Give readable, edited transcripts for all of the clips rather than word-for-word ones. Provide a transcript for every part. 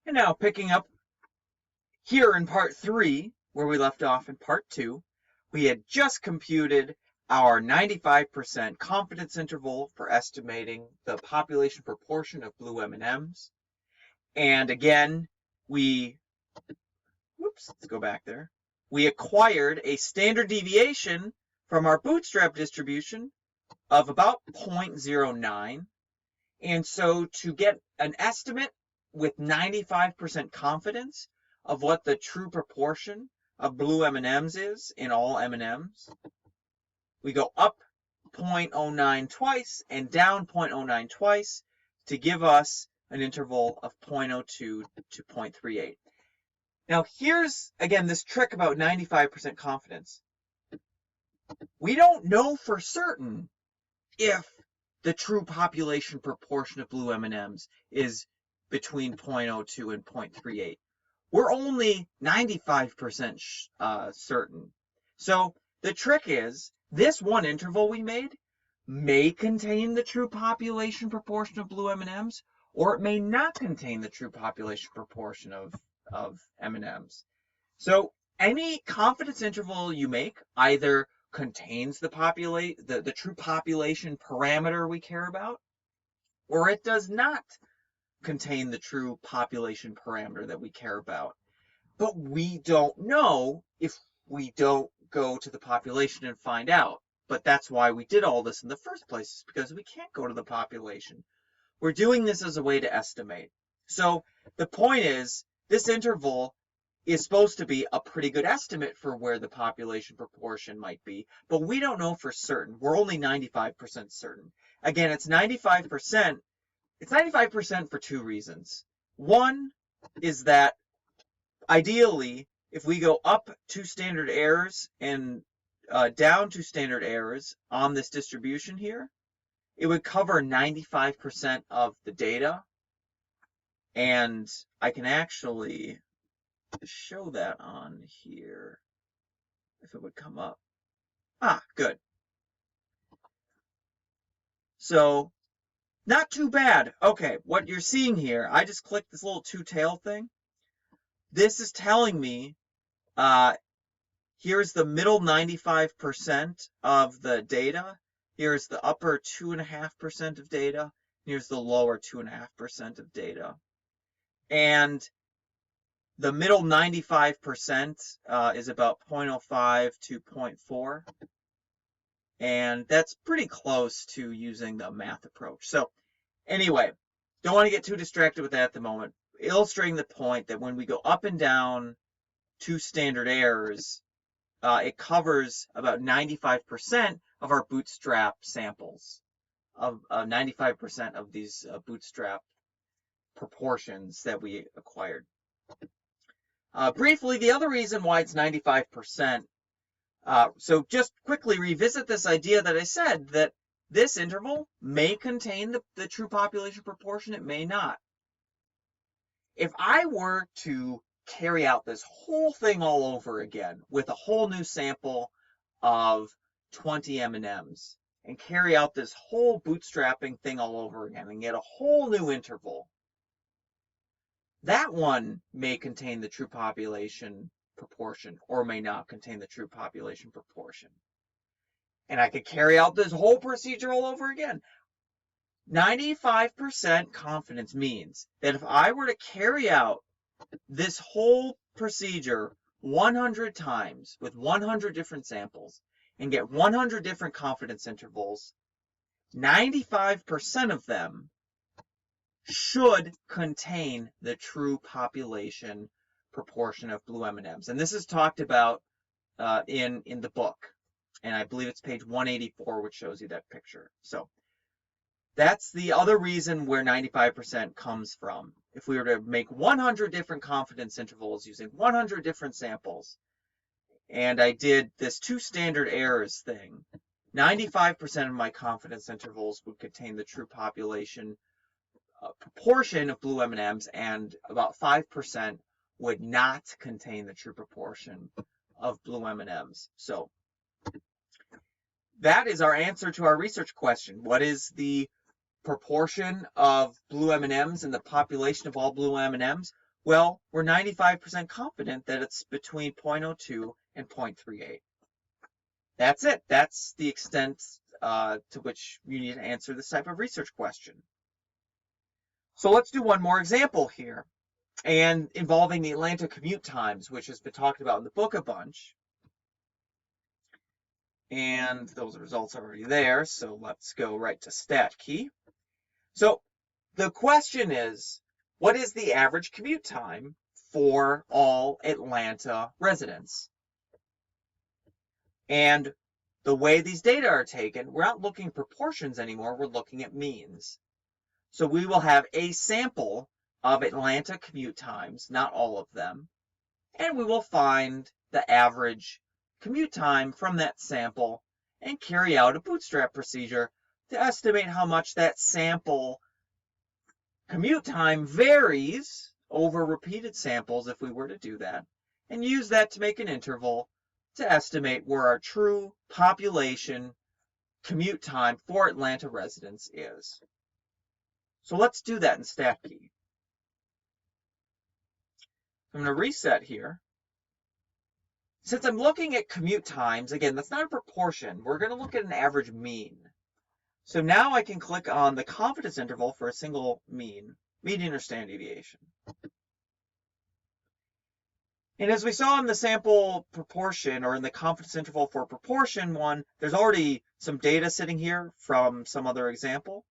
And now picking up here in part 3, where we left off in part 2, we had just computed our 95% confidence interval for estimating the population proportion of blue M&Ms. And again, let's go back there. We acquired a standard deviation from our bootstrap distribution of about 0.09. And so to get an estimate with 95% confidence of what the true proportion of blue M&Ms is in all M&Ms, we go up 0.09 twice and down 0.09 twice to give us an interval of 0.02 to 0.38. Now here's, again, this trick about 95% confidence. We don't know for certain if the true population proportion of blue M&Ms is between 0.02 and 0.38. We're only 95% certain. So the trick is, this one interval we made may contain the true population proportion of blue M&Ms, or it may not contain the true population proportion of M&Ms. So any confidence interval you make either contains the true population parameter we care about, or it does not contain the true population parameter that we care about. But we don't know if we don't go to the population and find out. But that's why we did all this in the first place, because we can't go to the population. We're doing this as a way to estimate. So the point is, this interval is supposed to be a pretty good estimate for where the population proportion might be, but we don't know for certain. We're only 95% certain. Again, it's 95%. It's 95% for two reasons. One is that ideally, if we go up 2 standard errors and down 2 standard errors on this distribution here, it would cover 95% of the data. And I can actually show that on here if it would come up. Good. So not too bad. Okay, what you're seeing here, I just clicked this little two-tail thing. This is telling me here's the middle 95% of the data. Here's the upper 2.5% of data. Here's the lower 2.5% of data. And the middle 95% is about 0.05 to 0.4. And that's pretty close to using the math approach. So anyway, don't want to get too distracted with that at the moment. Illustrating the point that when we go up and down 2 standard errors, it covers about 95% of our bootstrap samples, of 95% of these bootstrap proportions that we acquired. Briefly, the other reason why it's 95%, so just quickly revisit this idea that I said that this interval may contain the true population proportion, it may not. If I were to carry out this whole thing all over again with a whole new sample of 20 M&Ms and carry out this whole bootstrapping thing all over again and get a whole new interval, that one may contain the true population proportion or may not contain the true population proportion. And I could carry out this whole procedure all over again. 95% confidence means that if I were to carry out this whole procedure 100 times with 100 different samples and get 100 different confidence intervals, 95% of them should contain the true population proportion of blue M&Ms. And this is talked about in the book. And I believe it's page 184, which shows you that picture. So that's the other reason where 95% comes from. If we were to make 100 different confidence intervals using 100 different samples, and I did this 2 standard errors thing, 95% of my confidence intervals would contain the true population proportion of blue M&Ms, and about 5% would not contain the true proportion of blue M&Ms. So that is our answer to our research question. What is the proportion of blue M&Ms in the population of all blue M&Ms? Well, we're 95% confident that it's between 0.02 and 0.38. That's it. That's the extent to which you need to answer this type of research question. So let's do one more example here, and involving the Atlanta commute times, which has been talked about in the book a bunch. And those results are already there, so let's go right to stat key. So the question is, what is the average commute time for all Atlanta residents? And the way these data are taken, we're not looking at proportions anymore, we're looking at means. So we will have a sample of Atlanta commute times, not all of them, and we will find the average commute time from that sample and carry out a bootstrap procedure to estimate how much that sample commute time varies over repeated samples if we were to do that, and use that to make an interval to estimate where our true population commute time for Atlanta residents is. So let's do that in StatKey. I'm going to reset here. Since I'm looking at commute times, again, that's not a proportion. We're going to look at an average mean. So now I can click on the confidence interval for a single mean, median or standard deviation. And as we saw in the sample proportion, or in the confidence interval for proportion one, there's already some data sitting here from some other example.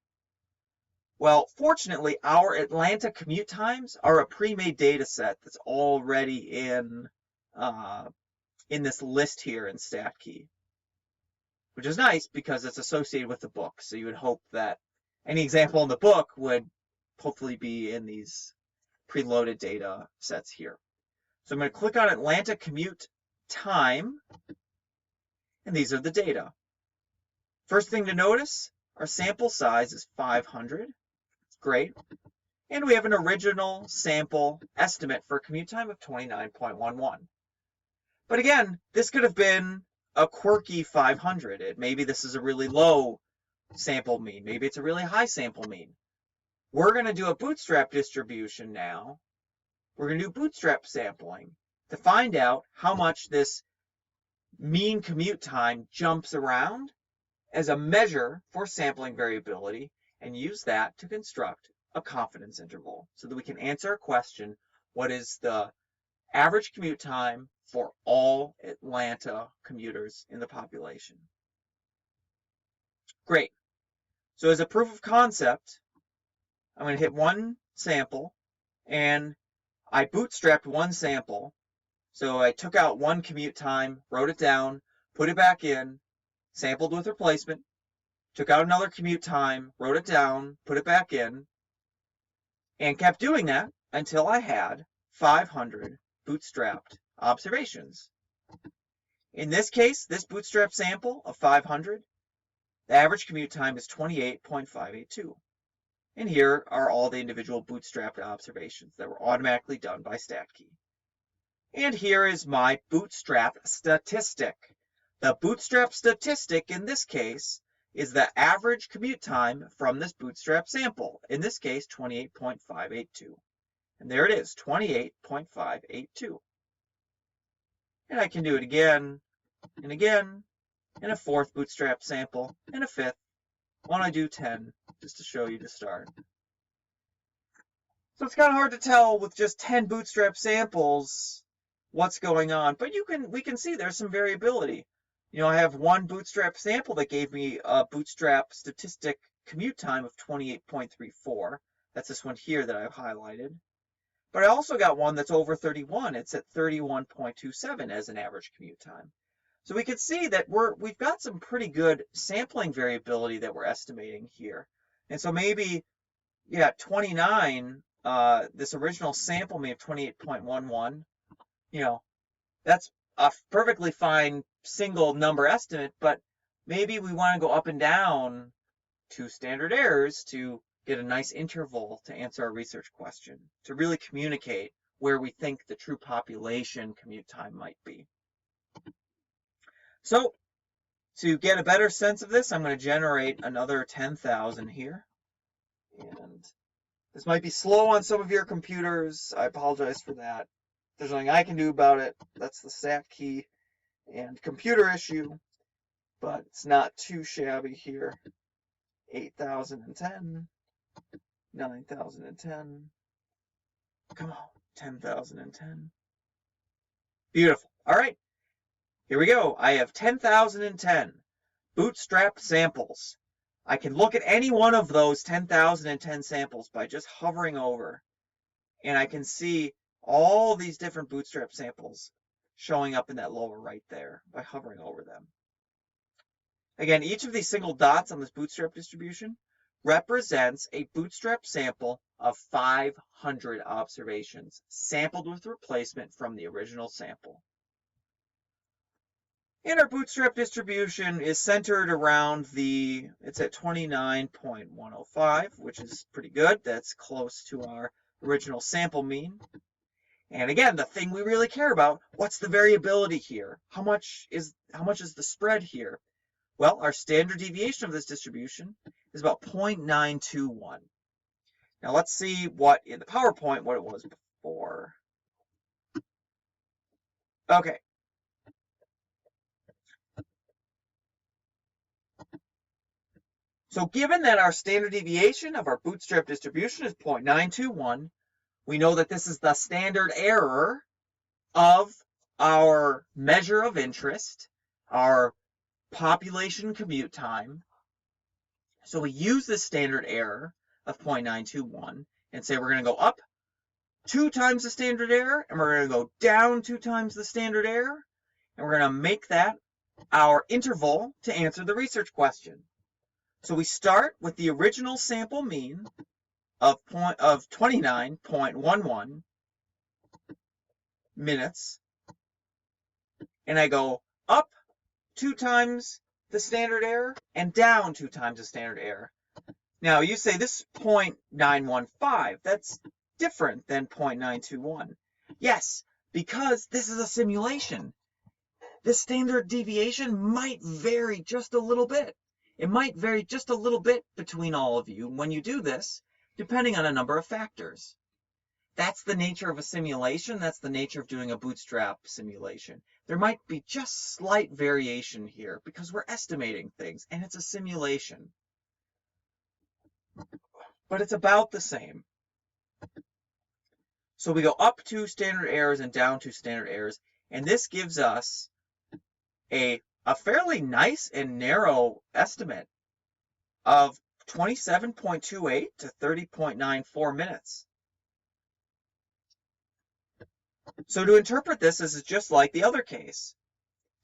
Well, fortunately, our Atlanta commute times are a pre-made data set that's already in this list here in StatKey, which is nice because it's associated with the book. So you would hope that any example in the book would hopefully be in these preloaded data sets here. So I'm going to click on Atlanta commute time, and these are the data. First thing to notice, our sample size is 500. Great. And we have an original sample estimate for a commute time of 29.11. But again, this could have been a quirky 500. Maybe this is a really low sample mean. Maybe it's a really high sample mean. We're going to do a bootstrap distribution now. We're going to do bootstrap sampling to find out how much this mean commute time jumps around as a measure for sampling variability, and use that to construct a confidence interval so that we can answer a question: what is the average commute time for all Atlanta commuters in the population? Great. So as a proof of concept, I'm going to hit one sample, and I bootstrapped one sample. So I took out one commute time, wrote it down, put it back in, sampled with replacement, took out another commute time, wrote it down, put it back in, and kept doing that until I had 500 bootstrapped observations. In this case, this bootstrap sample of 500, the average commute time is 28.582. And here are all the individual bootstrapped observations that were automatically done by StatKey. And here is my Bootstrap Statistic. The Bootstrap Statistic in this case is the average commute time from this bootstrap sample, in this case 28.582. And there it is, 28.582. And I can do it again and again, and a fourth bootstrap sample, and a fifth. Why don't I do 10 just to show you to start? So it's kind of hard to tell with just 10 bootstrap samples what's going on, but we can see there's some variability. You know, I have one bootstrap sample that gave me a bootstrap statistic commute time of 28.34. That's this one here that I've highlighted. But I also got one that's over 31. It's at 31.27 as an average commute time. So we can see that we've got some pretty good sampling variability that we're estimating here. And so maybe, yeah, 29, this original sample mean of 28.11, you know, that's a perfectly fine single number estimate, but maybe we want to go up and down to standard errors to get a nice interval to answer our research question, to really communicate where we think the true population commute time might be. So to get a better sense of this, I'm going to generate another 10,000 here. And This might be slow on some of your computers. I apologize for that. There's nothing I can do about it. That's the stat key and computer issue, but it's not too shabby here. 8,010, 9,010, come on, 10,010. Beautiful. All right, here we go. I have 10,010 Bootstrap samples. I can look at any one of those 10,010 samples by just hovering over, and I can see all these different Bootstrap samples showing up in that lower right there by hovering over them. Again, each of these single dots on this Bootstrap distribution represents a Bootstrap sample of 500 observations, sampled with replacement from the original sample. And our Bootstrap distribution is centered around it's at 29.105, which is pretty good. That's close to our original sample mean. And again, the thing we really care about, what's the variability here? How much is the spread here? Well, our standard deviation of this distribution is about 0.921. Now let's see what in the PowerPoint what it was before. Okay. So given that our standard deviation of our Bootstrap distribution is 0.921, we know that this is the standard error of our measure of interest, our population commute time. So we use this standard error of 0.921 and say we're going to go up 2 times the standard error, and we're going to go down 2 times the standard error, and we're going to make that our interval to answer the research question. So we start with the original sample mean of 29.11 minutes, and I go up 2 times the standard error and down 2 times the standard error. Now you say this 0.915, that's different than 0.921. Yes, because this is a simulation. The standard deviation might vary just a little bit. It might vary just a little bit between all of you when you do this, depending on a number of factors. That's the nature of a simulation. That's the nature of doing a Bootstrap simulation. There might be just slight variation here because we're estimating things and it's a simulation. But it's about the same. So we go up 2 standard errors and down 2 standard errors, and this gives us a fairly nice and narrow estimate of 27.28 to 30.94 minutes. So to interpret this, this is just like the other case.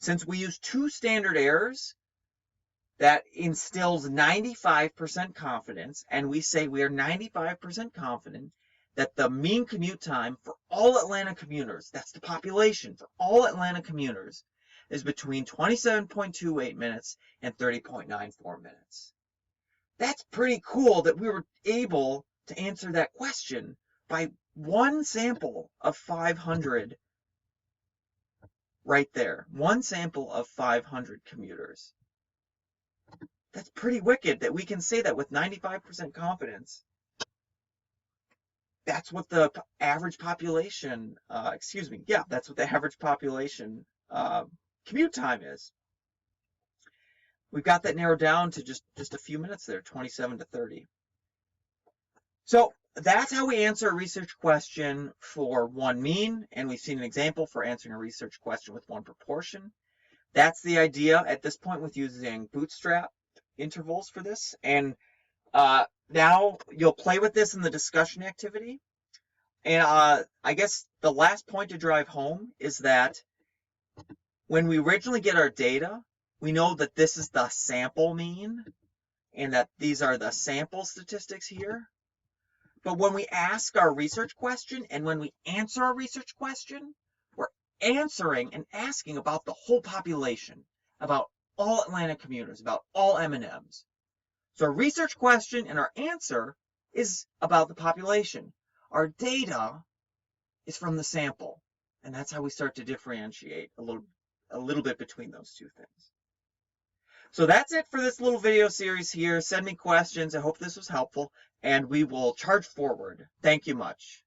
Since we use 2 standard errors, that instills 95% confidence, and we say we are 95% confident that the mean commute time for all Atlanta commuters, that's the population for all Atlanta commuters, is between 27.28 minutes and 30.94 minutes. That's pretty cool that we were able to answer that question by one sample of 500 right there. One sample of 500 commuters. That's pretty wicked that we can say that with 95% confidence. That's what the average population, that's what the average population commute time is. We've got that narrowed down to just a few minutes there, 27 to 30. So that's how we answer a research question for one mean, and we've seen an example for answering a research question with one proportion. That's the idea at this point with using Bootstrap intervals for this. And now you'll play with this in the discussion activity. And I guess the last point to drive home is that when we originally get our data, we know that this is the sample mean and that these are the sample statistics here. But when we ask our research question and when we answer our research question, we're answering and asking about the whole population, about all Atlanta commuters, about all M&Ms. So our research question and our answer is about the population. Our data is from the sample, and that's how we start to differentiate a little bit between those two things. So that's it for this little video series here. Send me questions. I hope this was helpful, and we will charge forward. Thank you much.